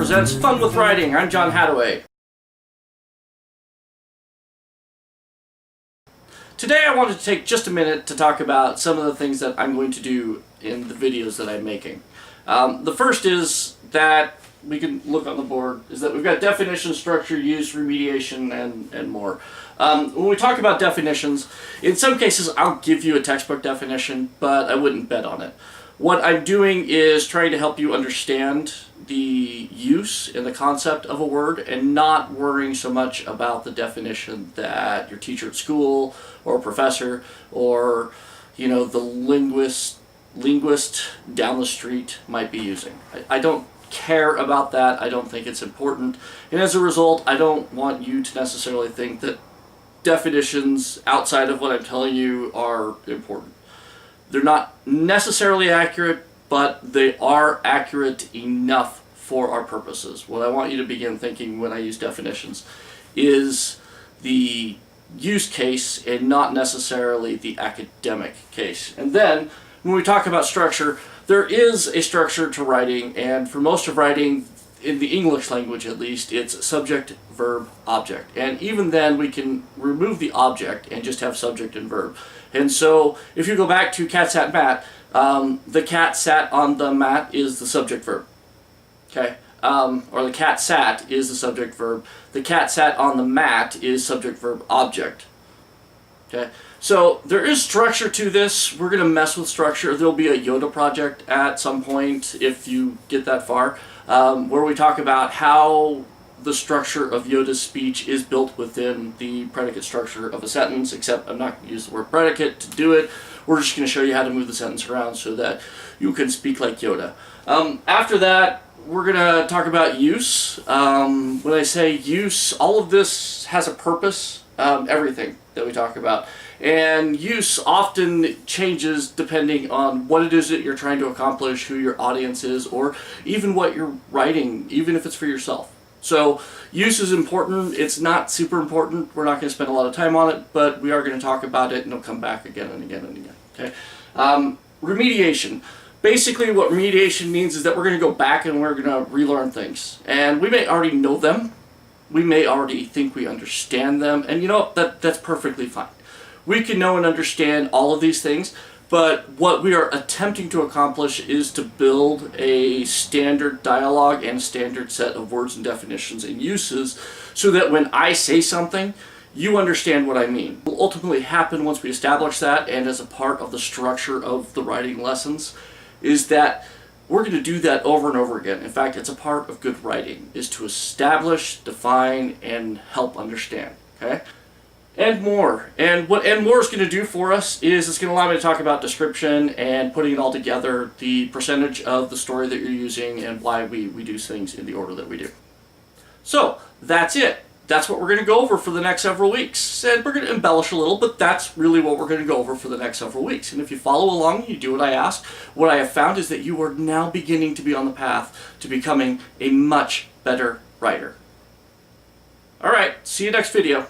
presents Fun with Writing. I'm John Hadaway. Today I wanted to take just a minute to talk about some of the things that I'm going to do in the videos that I'm making. The first is that we can look on the board, is that we've got definition, structure, use, remediation, and more. When we talk about definitions, in some cases I'll give you a textbook definition, but I wouldn't bet on it. What I'm doing is trying to help you understand the use and the concept of a word and not worrying so much about the definition that your teacher at school or professor or, the linguist down the street might be using. I don't care about that. I don't think it's important. And as a result, I don't want you to necessarily think that definitions outside of what I'm telling you are important. They're not necessarily accurate, but they are accurate enough for our purposes. What I want you to begin thinking when I use definitions is the use case and not necessarily the academic case. And then when we talk about structure, there is a structure to writing, and for most of writing, in the English language at least, it's subject, verb, object. And even then we can remove the object and just have subject and verb. And so if you go back to cat, sat, mat, the cat sat on the mat is the subject verb. Okay? Or the cat sat is the subject verb. The cat sat on the mat is subject verb object. Okay? So there is structure to this. We're going to mess with structure. There'll be a Yoda project at some point if you get that far, where we talk about how the structure of Yoda's speech is built within the predicate structure of a sentence, except I'm not going to use the word predicate to do it. We're just going to show you how to move the sentence around so that you can speak like Yoda. After that, we're going to talk about use. When I say use, all of this has a purpose, everything that we talk about. And use often changes depending on what it is that you're trying to accomplish, who your audience is, or even what you're writing, even if it's for yourself. So use is important. It's not super important. We're not going to spend a lot of time on it, but we are going to talk about it, and it'll come back again and again and again. Okay? Remediation. Basically what remediation means is that we're going to go back and we're going to relearn things. And we may already know them. We may already think we understand them. And that's perfectly fine. We can know and understand all of these things, but what we are attempting to accomplish is to build a standard dialogue and a standard set of words and definitions and uses so that when I say something, you understand what I mean. What will ultimately happen once we establish that, and as a part of the structure of the writing lessons, is that we're going to do that over and over again. In fact, it's a part of good writing, is to establish, define, and help understand. Okay? And more. And what and more is going to do for us is it's going to allow me to talk about description and putting it all together, the percentage of the story that you're using, and why we do things in the order that we do. So, that's it. That's what we're going to go over for the next several weeks. And we're going to embellish a little, but that's really what we're going to go over for the next several weeks. And if you follow along and you do what I ask, what I have found is that you are now beginning to be on the path to becoming a much better writer. Alright, see you next video.